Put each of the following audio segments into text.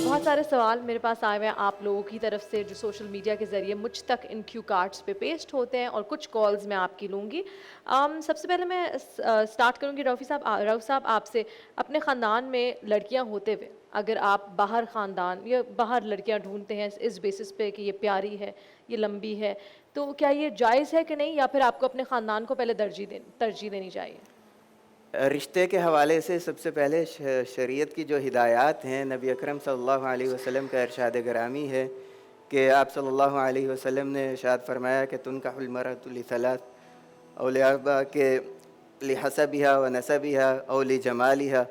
بہت سارے سوال میرے پاس آئے ہوئے ہیں آپ لوگوں کی طرف سے جو سوشل میڈیا کے ذریعے مجھ تک ان کیو کارڈز پہ پیسٹ ہوتے ہیں، اور کچھ کالز میں آپ کی لوں گی۔ سب سے پہلے میں سٹارٹ کروں گی رؤف صاحب آپ سے۔ اپنے خاندان میں لڑکیاں ہوتے ہوئے اگر آپ باہر خاندان یا باہر لڑکیاں ڈھونڈتے ہیں اس بیسس پہ کہ یہ پیاری ہے، یہ لمبی ہے، تو کیا یہ جائز ہے کہ نہیں، یا پھر آپ کو اپنے خاندان کو پہلے ترجیح دینی چاہیے؟ رشتے کے حوالے سے سب سے پہلے شریعت کی جو ہدایات ہیں، نبی اکرم صلی اللہ علیہ وسلم کا ارشاد گرامی ہے کہ آپ صلی اللہ علیہ وسلم نے ارشاد فرمایا کہ تنکح المرأة لثلاث او لاربع، کہ لحسبها ونسبها او لجمالها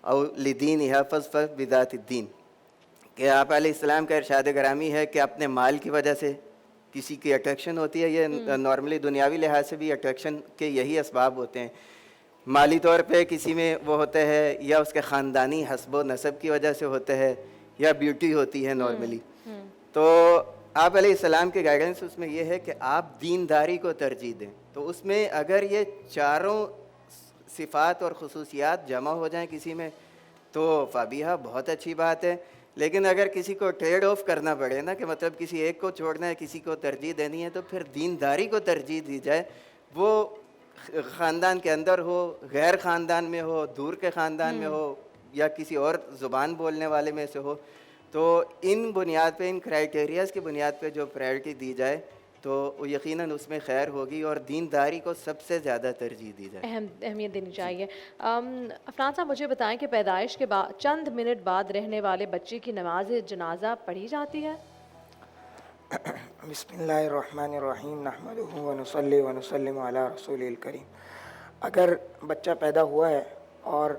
او لدینها فاظفر بذات الدین، کہ آپ علیہ السلام کا ارشاد گرامی ہے کہ اپنے مال کی وجہ سے کسی کی اٹریکشن ہوتی ہے، یہ نارملی دنیاوی لحاظ سے بھی اٹریکشن کے یہی اسباب ہوتے ہیں، مالی طور پہ کسی میں وہ ہوتا ہے، یا اس کے خاندانی حسب و نسب کی وجہ سے ہوتا ہے، یا بیوٹی ہوتی ہے نارملی۔ تو آپ علیہ السلام کے گائیڈنس اس میں یہ ہے کہ آپ دینداری کو ترجیح دیں، تو اس میں اگر یہ چاروں صفات اور خصوصیات جمع ہو جائیں کسی میں تو فابیہا بہت اچھی بات ہے، لیکن اگر کسی کو ٹریڈ آف کرنا پڑے نا، کہ مطلب کسی ایک کو چھوڑنا ہے، کسی کو ترجیح دینی ہے، تو پھر دینداری کو ترجیح دی جائے، وہ خاندان کے اندر ہو، غیر خاندان میں ہو، دور کے خاندان میں ہو، یا کسی اور زبان بولنے والے میں سے ہو، تو ان بنیاد پہ، ان کرائیٹیریاز کی بنیاد پہ جو پرائرٹی دی جائے تو یقیناً اس میں خیر ہوگی، اور دینداری کو سب سے زیادہ ترجیح دی جائے، اہمیت دینی چاہیے۔ افنان صاحب مجھے بتائیں کہ پیدائش کے بعد چند منٹ بعد رہنے والے بچے کی نماز جنازہ پڑھی جاتی ہے؟ بسم اللہ الرحمن الرحیم، نحمدہ ونصلی ونسلم علی رسول الکریم۔ اگر بچہ پیدا ہوا ہے اور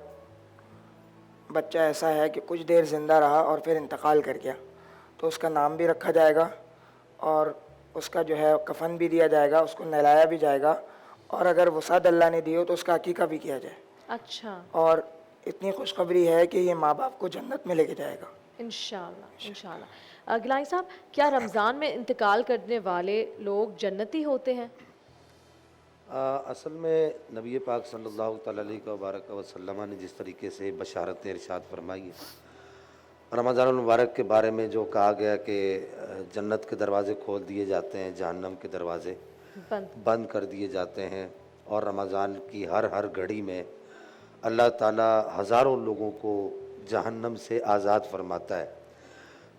بچہ ایسا ہے کہ کچھ دیر زندہ رہا اور پھر انتقال کر گیا، تو اس کا نام بھی رکھا جائے گا، اور اس کا جو ہے کفن بھی دیا جائے گا، اس کو نہلایا بھی جائے گا، اور اگر وسعت اللہ نے دی ہو تو اس کا عقیقہ بھی کیا جائے۔ اچھا، اور اتنی خوشخبری ہے کہ یہ ماں باپ کو جنت میں لے کے جائے گا انشاءاللہ انشاءاللہ۔ گلائن صاحب، کیا رمضان میں انتقال کرنے والے لوگ جنتی ہوتے ہیں؟ اصل میں نبی پاک صلی اللہ تعالیٰ علیہ وبارک وسلم نے جس طریقے سے بشارت ارشاد فرمائی ہے رمضان المبارک کے بارے میں، جو کہا گیا کہ جنت کے دروازے کھول دیے جاتے ہیں، جہنم کے دروازے بند کر دیے جاتے ہیں، اور رمضان کی ہر گھڑی میں اللہ تعالیٰ ہزاروں لوگوں کو جہنم سے آزاد فرماتا ہے۔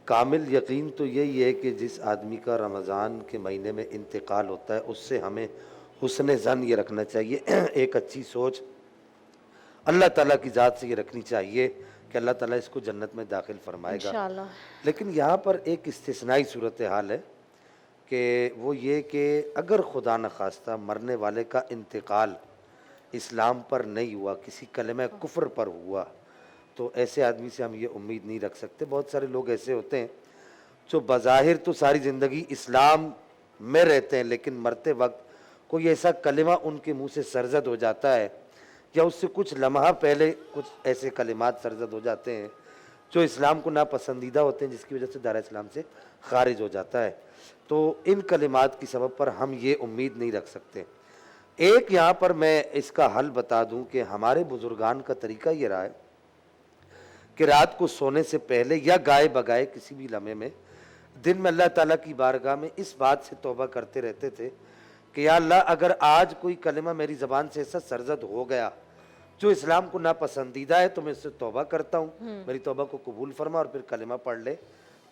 کامل یقین تو یہی ہے کہ جس آدمی کا رمضان کے مہینے میں انتقال ہوتا ہے، اس سے ہمیں حسن ظن یہ رکھنا چاہیے، ایک اچھی سوچ اللہ تعالیٰ کی ذات سے یہ رکھنی چاہیے کہ اللہ تعالیٰ اس کو جنت میں داخل فرمائے گا۔ انشاءاللہ۔ لیکن یہاں پر ایک استثنائی صورتحال ہے کہ وہ یہ کہ اگر خدا نخواستہ مرنے والے کا انتقال اسلام پر نہیں ہوا، کسی کلمہ کفر پر ہوا، تو ایسے آدمی سے ہم یہ امید نہیں رکھ سکتے۔ بہت سارے لوگ ایسے ہوتے ہیں جو بظاہر تو ساری زندگی اسلام میں رہتے ہیں، لیکن مرتے وقت کوئی ایسا کلمہ ان کے منہ سے سرزد ہو جاتا ہے، یا اس سے کچھ لمحہ پہلے کچھ ایسے کلمات سرزد ہو جاتے ہیں جو اسلام کو ناپسندیدہ ہوتے ہیں، جس کی وجہ سے دائرہ اسلام سے خارج ہو جاتا ہے۔ تو ان کلمات کی سبب پر ہم یہ امید نہیں رکھ سکتے۔ ایک یہاں پر میں اس کا حل بتا دوں کہ ہمارے بزرگان کا طریقہ یہ رہا ہے کہ رات کو سونے سے پہلے یا گائے بگائے کسی بھی لمحے میں دن میں اللہ تعالیٰ کی بارگاہ میں اس بات سے توبہ کرتے رہتے تھے کہ یا اللہ، اگر آج کوئی کلمہ میری زبان سے ایسا سرزد ہو گیا جو اسلام کو ناپسندیدہ ہے تو میں اس سے توبہ کرتا ہوں، میری توبہ کو قبول فرما، اور پھر کلمہ پڑھ لے،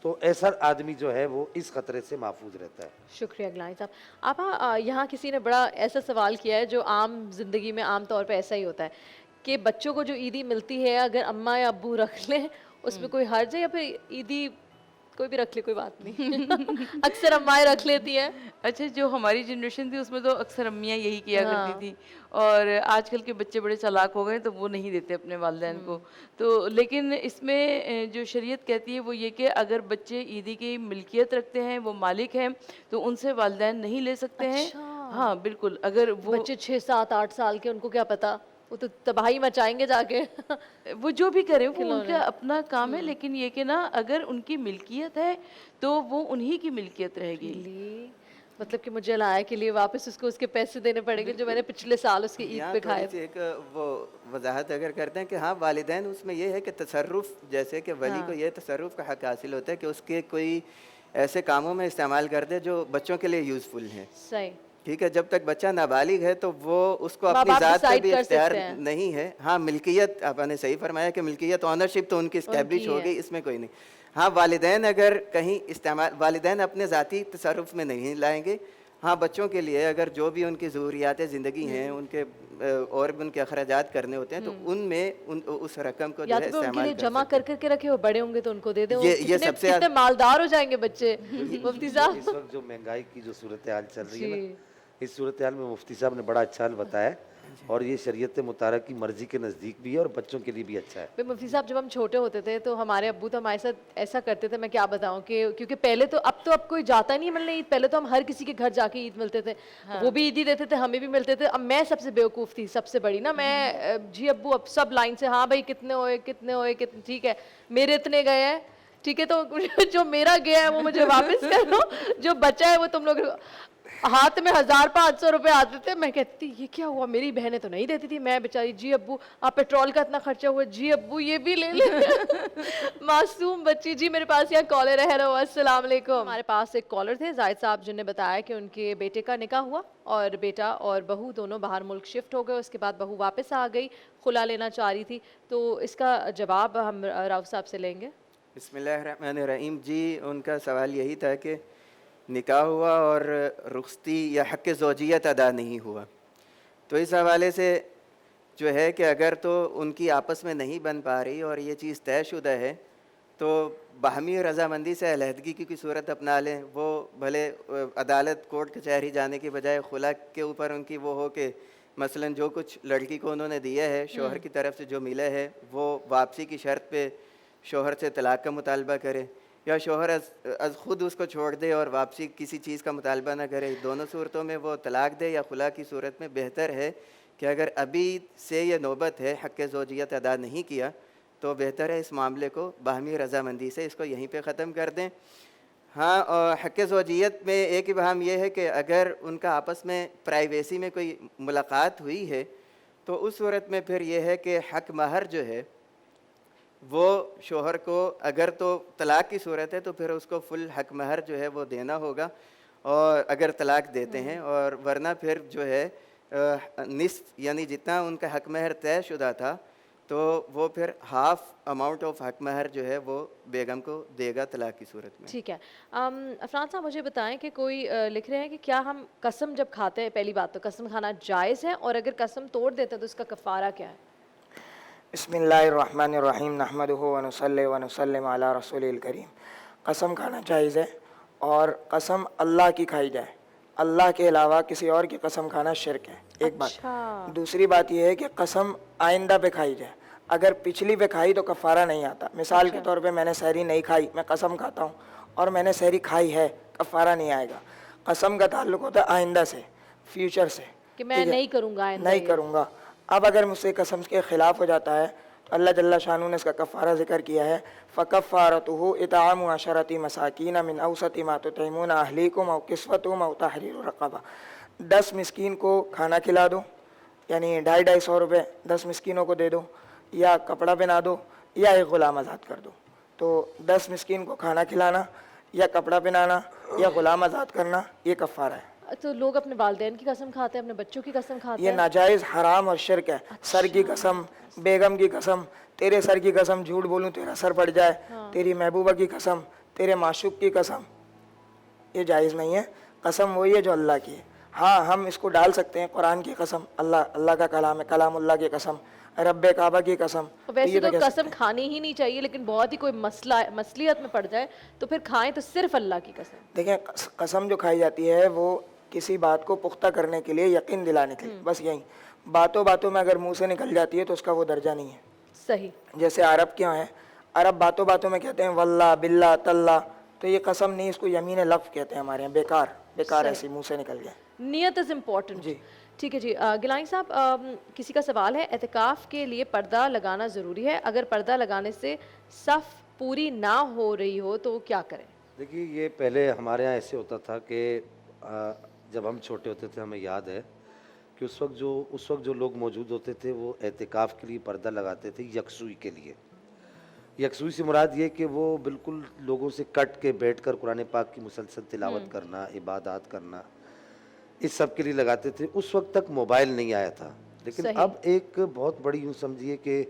تو ایسا آدمی جو ہے وہ اس خطرے سے محفوظ رہتا ہے۔ شکریہ گلائن صاحب۔ آپا، یہاں کسی نے بڑا ایسا سوال کیا ہے جو عام زندگی میں عام طور پہ ایسا ہی ہوتا ہے کہ بچوں کو جو عیدی ملتی ہے اگر اماں یا ابو رکھ لیں اس میں کوئی حرج ہے، یا پھر عیدی کوئی بھی رکھ لے کوئی بات نہیں؟ اکثر امائیں رکھ لیتی ہیں۔ اچھا، جو ہماری جنریشن تھی اس میں تو اکثر امیاں یہی کیا کرتی تھی، اور آج کل کے بچے بڑے چالاک ہو گئے تو وہ نہیں دیتے اپنے والدین کو۔ تو لیکن اس میں جو شریعت کہتی ہے وہ یہ کہ اگر بچے عیدی کی ملکیت رکھتے ہیں، وہ مالک ہیں، تو ان سے والدین نہیں لے سکتے ہیں۔ ہاں بالکل، اگر وہ بچے 6 7 8 سال کے، ان کو کیا پتا، وہ تو تباہی مچائیں گے جا کے۔ وہ جو بھی کریں وہ ان کا اپنا کام ہے، لیکن یہ کہ نا اگر ان کی ملکیت ہے تو وہ انہی کی ملکیت رہے گی۔ मतलब कि मुझे लाया के लिए वापस उसको उसके पैसे देने पड़ेंगे जो मैंने पिछले साल उसके ईद यहाँ पे थोड़ी खाए सी एक वो वजाहत अगर करते हैं कि हाँ वालिदैन उसमें ये है कि तसर्रुफ़, जैसे कि वली को ये तसर्रुफ़ का हक़ हासिल होता है कि उसके कोई ऐसे कामों में इस्तेमाल कर दे जो बच्चों के लिए यूज़फुल हैं। सही। ठीक है, जब तक बच्चा नाबालिग है तो वो उसको माँ अपनी बाप ज़ात पे डिसाइड भी कर इख्तियार सकते हैं। नहीं है। हाँ, मिल्कियत आपने सही फरमाया कि मिल्कियत ऑनरशिप तो उनकी इस्टेब्लिश उनकी हो है। गई, इसमें कोई नहीं। हाँ, वालिदैन अगर कहीं इस्तेमाल, वालिदैन अपने ज़ाती तसर्रुफ़ में नहीं लाएंगे। हाँ, बच्चों के लिए अगर जो भी उनकी ज़रूरियात ज़िंदगी हैं, उनके और भी उनके अखराजात करने होते हैं तो उनमें उस रकम को जो या है तो फिर उनके इस्तेमाल लिए कर जमा सकते हैं। कर करके रखे, वो बड़े होंगे तो उनको दे दे। वो ये कितने सबसे कितने मालदार हो जाएंगे बच्चे मुफ्ती साहब। इस वक्त जो महंगाई की जो सूरत हाल चल रही है जी। ना, इस सूरत हाल में मुफ्ती साहब ने बड़ा अच्छा हल बताया है, और ये शरीयत मुतारक की मर्जी के नज़दीक भी है और बच्चों के लिए भी अच्छा है। भाई मुफ्ती साहब, जब हम छोटे होते थे तो हमारे अब्बू तो हमारे साथ ऐसा करते थे, मैं क्या बताऊं, कि क्योंकि पहले तो अब कोई जाता नहीं मिलने ईद, पहले तो हम हर किसी के घर जाके ईद मिलते थे। वो भी ईद ही देते थे, हमें भी मिलते थे। अब मैं सबसे बेवकूफ़ थी, सबसे बड़ी ना मैं, जी अब्बू अब सब लाइन से, हाँ भाई कितने होए कितने होए कितने, ठीक है मेरे इतने गए हैं, ठीक है तो जो मेरा गया है वो मुझे वापस कर दो, जो बचा है वो तुम लोग। हाथ में 1000-500 रुपए आते थे, मैं कहती थी ये क्या हुआ, मेरी बहनें तो नहीं देती थी, मैं बेचारी, जी अब्बू आप पेट्रोल का इतना खर्चा हुआ, जी अब्बू ये भी ले ले। मासूम बच्ची। जी मेरे पास यहाँ कॉलर है, हेलो अस्सलाम वालेकुम। हमारे पास एक कॉलर थे जाहिद साहब, जिन्होंने बताया कि उनके बेटे का निकाह हुआ और बेटा और बहू दोनों बाहर मुल्क शिफ्ट हो गए, उसके बाद बहू वापस आ गई, खुला लेना चाह रही थी, तो इसका जवाब हम राव साहब से लेंगे। बिस्मिल्लाहिर्रहमानिर्रहीम। जी, उनका सवाल यही था कि निकाह हुआ और रुखसती या हक़ ज़ौजियत अदा नहीं हुआ, तो इस हवाले से जो है कि अगर तो उनकी आपस में नहीं बन पा रही और ये चीज़ तयशुदा है तो बाहमी रज़ामंदी से अलहदगी की सूरत अपना लें। वो भले अदालत कोर्ट कचहरी जाने की बजाय खुला के ऊपर उनकी वो हो कि मसलन जो कुछ लड़की को उन्होंने दिया है शोहर की तरफ से जो मिला है वो वापसी की शर्त पे शोहर से तलाक़ का मुतालबा करे, या शोहर अज़ ख़ुद उसको छोड़ दे और वापसी किसी चीज़ का मुतालबा ना करे। दोनों सूरतों में वो तलाक़ दे या खुला की सूरत में बेहतर है कि अगर अभी से ये नौबत है हक़ ज़ौजियत अदा नहीं किया तो बेहतर है इस मामले को बाहमी रज़ामंदी से इसको यहीं पे ख़त्म कर दें। हाँ, और हक़ ज़ौजियत में एक इबहाम ये है कि अगर उनका आपस में प्राइवेसी में कोई मुलाकात हुई है तो उस सूरत में फिर यह है कि हक़ महर जो है वो शोहर को, अगर तो तलाक़ की सूरत है तो फिर उसको फुल हक़ महर जो है वो देना होगा, और अगर तलाक़ देते हैं, और वरना फिर जो है निस्फ़ यानी जितना उनका हक़ महर तयशुदा था तो वो फिर हाफ़ अमाउंट ऑफ हक़ महर जो है वो बेगम को देगा तलाक़ की सूरत में। ठीक है। अफनान साहब मुझे बताएं कि कोई लिख रहे हैं कि क्या हम कसम जब खाते हैं, पहली बात तो कसम खाना जायज़ है, और अगर कसम तोड़ देते हैं तो इसका कफ़ारा क्या है? बिस्मिल्लाहिर्रहमानिर्रहीम नहमदुहु व नुसल्ली व नुसल्लिम अला रसूलिल करीम। कसम खाना जायज़ है, और कसम अल्लाह की खाई जाए, अल्लाह के अलावा किसी और की कसम खाना शिरक है, एक बात। दूसरी बात यह है कि कसम आइंदा पे खाई जाए, अगर पिछली पे खाई तो कफ़ारा नहीं आता। मिसाल के तौर पे मैंने सहरी नहीं खाई, मैं कसम खाता हूँ और मैंने सहरी खाई है, कफ़ारा नहीं आएगा। कसम का ताल्लुक़ होता है आइंदा से, फ्यूचर से, कि मैं नहीं करूँगा आइंदा नहीं ये। करूँगा। अब अगर मुझसे कसम के ख़िलाफ़ हो जाता है तो अल्लाह जल्ला शानू ने इसका कफ़ारा ज़िक्र किया है, फ़कफ़ारतुहु इतआमु अशरति मसाकीन मिन औसति मा तुतइमून अहलीकुम औ किस्वतुहुम औ तहरीरु रक़बा। 10 मिस्कीन को खाना खिला दो, यानी 250-250 रुपये 10 मिस्कीनों को दे दो, या कपड़ा पहना दो, या एक ग़ुलाम आज़ाद कर दो। तो 10 मिस्कीन को खाना खिलाना या कपड़ा पहनाना या ग़ुलाम आज़ाद करना, ये कफ़ारा है। तो लोग अपने वालिदैन की कसम खाते हैं, अपने बच्चों की कसम खाते ये हैं। नाजायज़ हराम और शिरक है। सर की कसम, बेगम की कसम, तेरे सर की कसम, झूठ बोलूं तेरा सर पड़ जाए, तेरी महबूबा की कसम, तेरे माशूक की कसम, ये जायज़ नहीं है। कसम वही है जो अल्लाह की है। हाँ, हम इसको डाल सकते हैं कुरान की कसम, अल्लाह का कलाम है, कलामुल्लाह की कसम, रब्बे काबा की कसम। वैसे ये तो कह कसम खानी ही नहीं चाहिए, लेकिन बहुत ही कोई मसलियत में पड़ जाए तो फिर खाएं तो सिर्फ अल्लाह की कसम। देखें, कसम जो खाई जाती है वो किसी बात को पुख्ता करने के लिए, यकीन दिलाने के लिए, बस यही। बातों बातों में अगर मुंह से निकल जाती है तो उसका वो दर्जा नहीं है। सही। जैसे अरब क्या है, अरब बातों बातों में कहते हैं वल्ला बिल्ला तल्ला, तो ये कसम नहीं, इसको यमीन लफ्ज़ कहते हैं हमारे यहाँ। बेकार बेकार ऐसी मुंह से निकल गया। नियत इज़ इम्पोर्टेंट। जी। ठीक है जी। गिलानी साहब, किसी का सवाल है, एतिकाफ़ के लिए पर्दा लगाना ज़रूरी है, अगर पर्दा लगाने से सफ़ पूरी ना हो रही हो तो क्या करें? देखिए, ये पहले हमारे यहाँ ऐसे होता था कि जब हम छोटे होते थे हमें याद है कि उस वक्त जो लोग मौजूद होते थे वो एहतिकाफ़ के लिए पर्दा लगाते थे यकसुई के लिए। यकसुई से मुराद ये कि वो बिल्कुल लोगों से कट के बैठकर कुरान पाक की मुसलसल तिलावत करना, इबादत करना, इस सब के लिए लगाते थे। उस वक्त तक मोबाइल नहीं आया था, लेकिन सही। अब एक बहुत बड़ी यूँ समझिए कि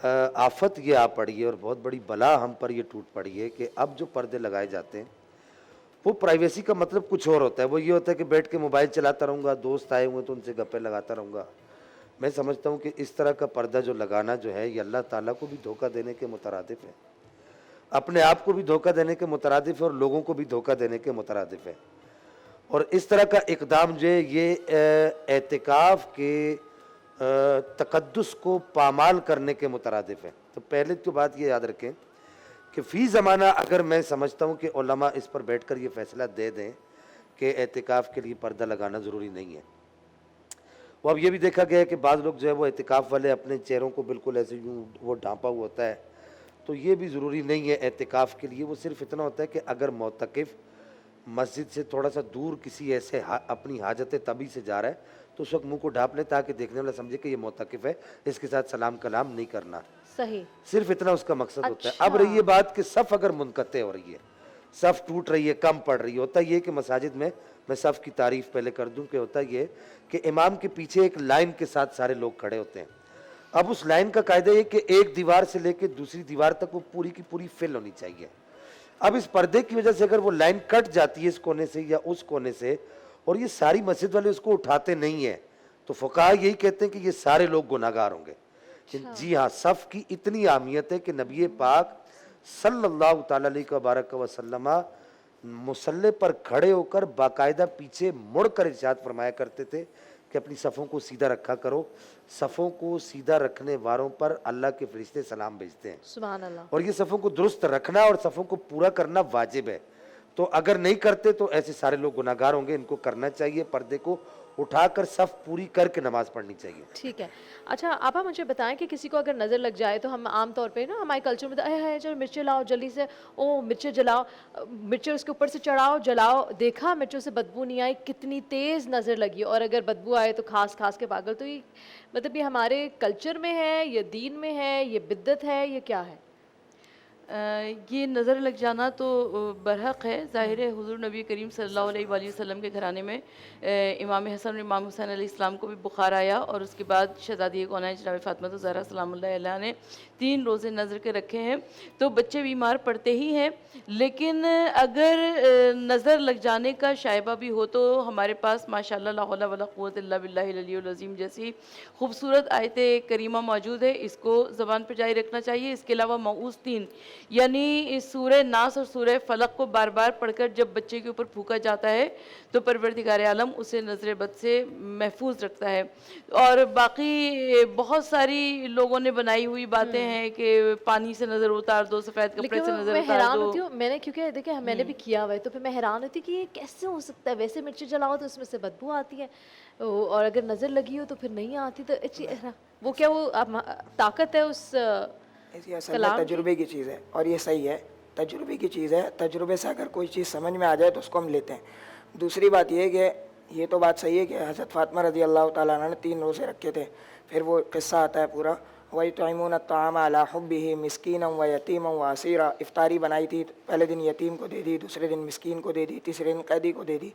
आफत ये आ पड़ी है और बहुत बड़ी बला हम पर ये टूट पड़ी है कि अब जो पर्दे लगाए जाते हैं वो प्राइवेसी का मतलब कुछ और होता है। वो ये होता है कि बैठ के मोबाइल चलाता रहूँगा, दोस्त आए हुए तो उनसे गप्पे लगाता रहूँगा। मैं समझता हूँ कि इस तरह का पर्दा जो लगाना जो है ये अल्लाह ताला को भी धोखा देने के मुतरादिफ है, अपने आप को भी धोखा देने के मुतरादिफ है और लोगों को भी धोखा देने के मुतरादिफ है। और इस तरह का इक़दाम जो है ये एतिकाफ़ के तक़द्दुस को पामाल करने के मुतरादिफ है। तो पहले तो बात ये याद रखें कि फ़ी ज़माना अगर मैं समझता हूँ कि उलमा इस पर बैठकर ये फ़ैसला दे दें कि एतिकाफ़ के लिए पर्दा लगाना ज़रूरी नहीं है। वो अब ये भी देखा गया है कि बाज़ लोग जो है वो एतिकाफ़ वाले अपने चेहरों को बिल्कुल ऐसे यूँ वो ढांपा हुआ होता है, तो ये भी ज़रूरी नहीं है एतिकाफ़ के लिए। वो सिर्फ़ इतना होता है कि अगर मोतकिफ़ मस्जिद से थोड़ा सा दूर किसी ऐसे अपनी हाजत तबी से जा रहा है तो उस वक्त मुंह को ढांप ले ताकि देखने वाला समझे कि ये मोतकिफ़ है, इसके साथ सलाम कलाम नहीं करना। सही। सिर्फ इतना उसका मकसद होता है। अच्छा। अब रही ये बात कि सफ़ अगर मुनक़ते हो रही है, सफ़ टूट रही है, कम पड़ रही है, होता ये कि मसाजिद में मैं सफ़ की तारीफ़ पहले कर दूं कि होता ये कि इमाम के पीछे एक लाइन के साथ सारे लोग खड़े होते हैं। अब उस लाइन का कायदा ये कि एक दीवार से लेकर दूसरी दीवार तक वो पूरी की पूरी फिल होनी चाहिए। अब इस पर्दे की वजह से अगर वो लाइन कट जाती है इस कोने से या उस कोने से और ये सारी मस्जिद वाले उसको उठाते नहीं हैं, तो फ़ुक़हा यही कहते हैं कि ये सारे लोग गुनाहगार होंगे। जी हाँ, सफ़ की इतनी अहमियत है कि नबी पाक सल्लल्लाहु ताला अलैहि वसल्लम मुसल्ले पर खड़े होकर बाकायदा पीछे मुड़कर इरशाद फरमाया करते थे कि अपनी सफ़ों को सीधा रखा करो। सफ़ों को सीधा रखने वालों पर अल्लाह के फरिश्ते सलाम भेजते हैं सुभान अल्लाह। और ये सफ़ों को दुरुस्त रखना और सफ़ों को पूरा करना वाजिब है। तो अगर नहीं करते तो ऐसे सारे लोग गुनाहगार होंगे। इनको करना चाहिए, पर्दे को उठाकर सफ़ पूरी करके नमाज़ पढ़नी चाहिए। ठीक है। अच्छा आपा मुझे बताएं कि किसी को अगर नज़र लग जाए तो हम आम तौर पे ना हमारे कल्चर में तो है चलो मिर्चें लाओ जल्दी से, ओ मिर्चें जलाओ, मिर्चें उसके ऊपर से चढ़ाओ जलाओ, देखा मिर्चों से बदबू नहीं आई, कितनी तेज़ नज़र लगी और अगर बदबू आए तो खास खास के पागल। तो ये मतलब ये हमारे कल्चर में है, ये दीन में है, ये बिद्दत है, ये क्या है? ये नज़र लग जाना तो बरहक है। ज़ाहिर है हुज़ूर नबी करीम सल्लल्लाहु अलैहि वसल्लम के घराने में इमाम हसन और इमाम हुसैन अलैहिस्सलाम को भी बुखार आया और उसके बाद शहज़ादी कौनैन जनाब फ़ातिमा ज़हरा सलामुल्लाह अलैहा ने 3 रोज़े नज़र के रखे हैं। तो बच्चे बीमार पड़ते ही हैं, लेकिन अगर नज़र लग जाने का शायबा भी हो तो हमारे पास माशाअल्लाह ला हौला वला कुव्वता इल्ला बिल्लाहिल अलियुल अज़ीम जैसी खूबसूरत आयत करीमा मौजूद है। इसको ज़बान पर जारी रखना चाहिए। इसके अलावा मऊज़ 3 यानी सूरह नास और सूरह फलक को बार बार पढ़कर जब बच्चे के ऊपर फूका जाता है तो परवरदिगार आलम उसे नज़र बद से महफूज रखता है। और बाकी बहुत सारी लोगों ने बनाई हुई बातें हैं कि पानी से नज़र उतार दो, सफ़ेद कपड़े लेकिन से वो नज़र मैं उतार हैरान दो। होती हूँ, मैंने क्योंकि देखिए मैंने भी किया हुआ है तो फिर मैं हैरान होती कि ये कैसे हो सकता है, वैसे मिर्ची जलाओ तो उसमें से बदबू आती है और अगर नज़र लगी हो तो फिर नहीं आती। तो वो क्या वो ताकत है उस ऐसी असल में कलाम की? तजुर्बे की चीज़ है और ये सही है, तजुर्बे की चीज़ है। तजुर्बे से अगर कोई चीज़ समझ में आ जाए तो उसको हम लेते हैं। दूसरी बात ये है कि ये तो बात सही है कि हज़रत फ़ातिमा रज़ी अल्लाह ताला अन्हा ने 3 रोज़े रखे थे। फिर वो किस्सा आता है पूरा, वयुतइमून अत्ताअम अला हुब्बिही मिस्कीनन व यतीमन व असीरा। इफ्तारी बनाई थी, पहले दिन यतीम को दे दी, दूसरे दिन मिस्कीन को दे दी, तीसरे दिन कैदी को दे दी।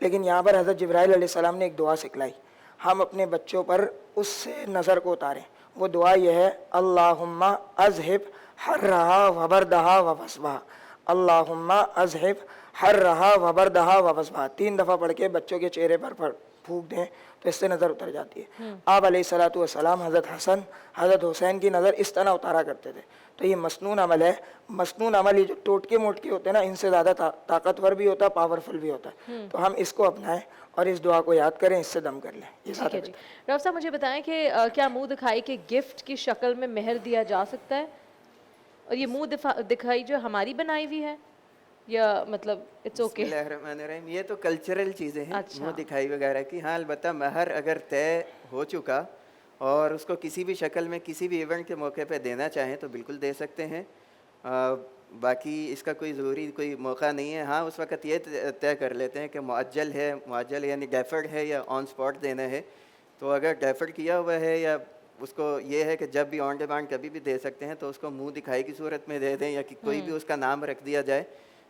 लेकिन यहाँ पर हज़रत जिब्राइल अलैहिस्सलाम ने एक दुआ सिखलाई, हम अपने बच्चों पर उससे नज़र को उतारें। वो दुआ यह है, अल्लाहुम्मा अज़हिब हर्रहा वबरदहा ववस्बहा, अल्लाहुम्मा अज़हिब हर्रहा वबरदहा ववस्बहा। 3 दफ़ा पढ़ के बच्चों के चेहरे पर फूंक दें तो इससे नज़र उतर जाती है। आप अलैहिस्सलातु वस्सलाम हज़रत हसन हज़रत हुसैन की नज़र इस तरह उतारा करते थे। तो ये मसनून अमल है। मसनून अमल ये जो टोटके मोटके होते हैं ना, इनसे ज़्यादा ताकतवर भी होता है, पावरफुल भी होता है। तो हम इसको अपनाएं और इस दुआ को याद करें, इससे दम कर लें। ये ठीक है जी। डॉक्टर साहब मुझे बताएं कि क्या मुंह दिखाई के गिफ्ट की शक्ल में मेहर दिया जा सकता है? और ये मुंह दिखाई जो हमारी बनाई हुई है या मतलब इट्स ओके? बिस्मिल्लाहिर्रहमानिर्रहीम। ये तो कल्चरल चीज़ें हैं, अच्छा। मुँह दिखाई वगैरह की। हाँ, अलबत्ता महर अगर तय हो चुका और उसको किसी भी शक्ल में किसी भी इवेंट के मौके पे देना चाहें तो बिल्कुल दे सकते हैं। باقی اس کا کوئی ضروری کوئی موقع نہیں ہے. ہاں اس وقت یہ طے کر لیتے ہیں کہ معجل ہے, معجل یعنی ڈیفرڈ ہے یا آن اسپاٹ دینا ہے. تو اگر ڈیفرڈ کیا ہوا ہے یا اس کو یہ ہے کہ جب بھی آن ڈیمانڈ کبھی بھی دے سکتے ہیں تو اس کو منہ دکھائی کی صورت میں دے دیں یا کہ کوئی بھی اس کا نام رکھ دیا جائے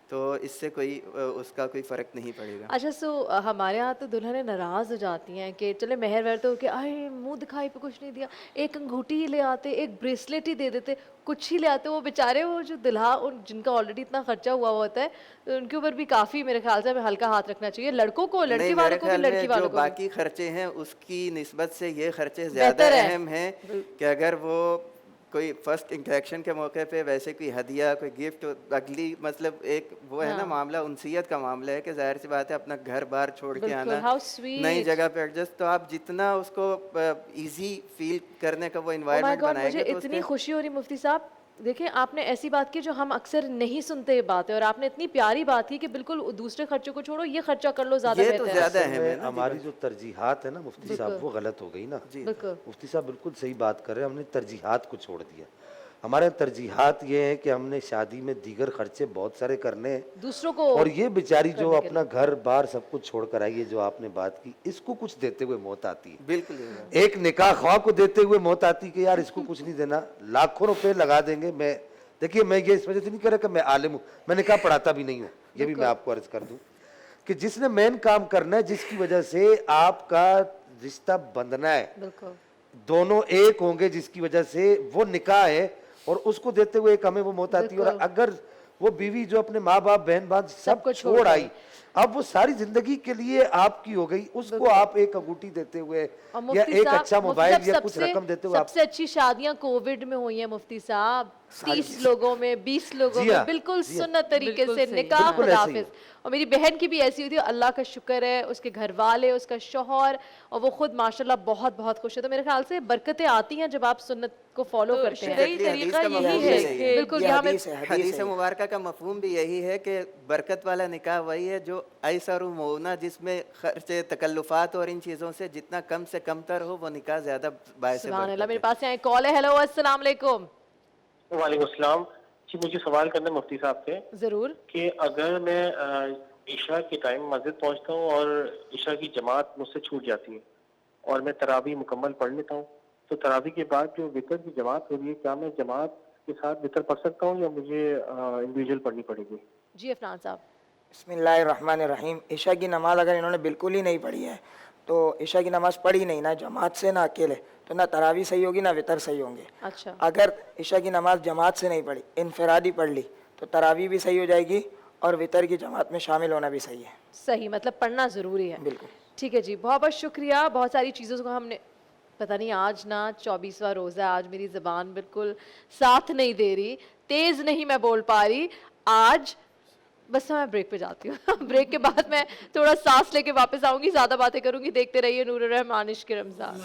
تو اس سے کوئی اس کا کوئی فرق نہیں پڑے گا. اچھا سو ہمارے یہاں تو دلہنیں ناراض ہو جاتی ہیں کہ چلے مہر ور تو کہ آئے منہ دکھائی پہ کچھ نہیں دیا, ایک انگوٹھی ہی لے آتے, ایک بریسلیٹ ہی دے دیتے, کچھ ہی لے آتے. وہ بیچارے وہ جو دلہا جن کا آلریڈی اتنا خرچہ ہوا ہوتا ہے ان کے اوپر بھی کافی میرے خیال سے ہمیں ہلکا ہاتھ رکھنا چاہیے, لڑکوں کو, لڑکی والوں کو بھی, لڑکی والوں جو کو. باقی خرچے ہیں اس کی نسبت سے یہ خرچے زیادہ اہم ہیں کہ اگر وہ کوئی فرسٹ انٹریکشن کے موقع پہ ویسے کوئی ہدیہ, کوئی گفٹ, اگلی مطلب ایک وہ ہے نا معاملہ, انسیت کا معاملہ ہے کہ ظاہر سی بات ہے اپنا گھر بار چھوڑ کے آنا, نئی جگہ پہ ایڈجسٹ, تو آپ جتنا اس کو ایزی فیل کرنے کا وہ انوائرمنٹ بنائیں گے. مجھے اتنی خوشی ہو رہی مفتی صاحب, دیکھیں آپ نے ایسی بات کی جو ہم اکثر نہیں سنتے یہ بات ہے, اور آپ نے اتنی پیاری بات کی کہ بالکل دوسرے خرچوں کو چھوڑو, یہ خرچہ کر لو, زیادہ یہ تو بہتر زیادہ ہے. ہے. ہماری جو ترجیحات ہے نا مفتی صاحب وہ غلط ہو گئی نا. مفتی صاحب بالکل صحیح بات کر رہے ہیں, ہم نے ترجیحات کو چھوڑ دیا. ہمارے ترجیحات یہ ہیں کہ ہم نے شادی میں دیگر خرچے بہت سارے کرنے ہیں دوسروں کو, اور یہ بیچاری جو اپنا گھر بار سب کچھ چھوڑ کر آئی ہے, جو آپ نے بات کی, اس کو کچھ دیتے ہوئے موت آتی ہے. بالکل ایک نکاح خواہ کو دیتے ہوئے موت آتی کہ یار اس کو کچھ نہیں دینا, لاکھوں روپے لگا دیں گے. میں دیکھیے میں یہ اس وجہ سے نہیں کہہ رہا کہ میں عالم ہوں, میں نکاح پڑھاتا بھی نہیں ہوں, یہ بھی میں آپ کو عرض کر دوں کہ جس نے مین کام کرنا ہے, جس کی وجہ سے آپ کا رشتہ بندھنا ہے, دونوں ایک ہوں گے, جس کی وجہ سے وہ نکاح ہے, اور اس کو دیتے ہوئے ایک ہمیں وہ موت آتی ہے. اور اگر وہ بیوی جو اپنے ماں باپ بہن بھائی سب کو چھوڑ آئی, اب وہ ساری زندگی کے لیے آپ کی ہو گئی, اس کو آپ ایک انگوٹھی دیتے ہوئے یا ایک اچھا موبائل یا کچھ رقم دیتے ہوئے. سب سے اچھی شادیاں کووڈ میں ہوئی ہیں مفتی صاحب, 30 لوگوں میں, 20 لوگوں میں, بالکل سنت طریقے سے نکاح خدافظ. اور میری بہن کی بھی ایسی ہوئی تھی, اللہ کا شکر ہے, اس کے گھر والے, اس کا شوہر اور وہ خود ماشاءاللہ بہت بہت خوش ہے. تو میرے خیال سے برکتیں آتی ہیں جب آپ سنت کو فالو کرتے ہیں. صحیح طریقہ یہی ہے کہ بالکل, یہاں میں حدیث مبارکہ کا مفہوم بھی یہی ہے کہ برکت والا نکاح وہی ہے جو ایسر مونا, جس میں خرچے, تکلفات اور ان چیزوں سے جتنا کم سے کم تر ہو, وہ نکاح زیادہ باعث برکت ہے. سبحان اللہ. میرے پاس یہاں ایک کال ہے. ہیلو, السلام علیکم. وعلیکم السلام. جی مجھے سوال کرنا ہے مفتی صاحب سے ضرور. کہ اگر میں عشاء کے ٹائم مسجد پہنچتا ہوں اور عشاء کی جماعت مجھ سے چھوٹ جاتی ہے اور میں تراویح مکمل پڑھ لیتا ہوں, تو تراویح کے بعد جو وتر کی جماعت ہو رہی ہے, کیا میں جماعت کے ساتھ وتر پڑھ سکتا ہوں یا مجھے انڈیویجول پڑھنی پڑے گی؟ جی عفنان صاحب. بسم اللہ الرحمن الرحیم. عشاء کی نماز اگر انہوں نے بالکل ہی نہیں پڑھی ہے تو عشاء کی نماز پڑھی نہیں, نہ جماعت سے نہ اکیلے, تو نہ تراویح صحیح ہوگی نہ وتر صحیح ہوں گے. اچھا, اگر عشاء کی نماز جماعت سے نہیں پڑھی, انفرادی پڑھ لی, تو تراویح بھی صحیح ہو جائے گی اور وتر کی جماعت میں شامل ہونا بھی صحیح ہے. صحیح, مطلب پڑھنا ضروری ہے. بالکل ٹھیک ہے جی, بہت بہت شکریہ. بہت ساری چیزوں کو ہم نے, پتہ نہیں آج نا 24واں روزہ ہے, آج میری زبان بالکل ساتھ نہیں دے رہی, تیز نہیں میں بول پا رہی آج. بس میں بریک پہ جاتی ہوں, بریک کے بعد میں تھوڑا سانس لے کے واپس آؤں گی, زیادہ باتیں کروں گی. دیکھتے رہیے نور الرحمان عشق رمضان.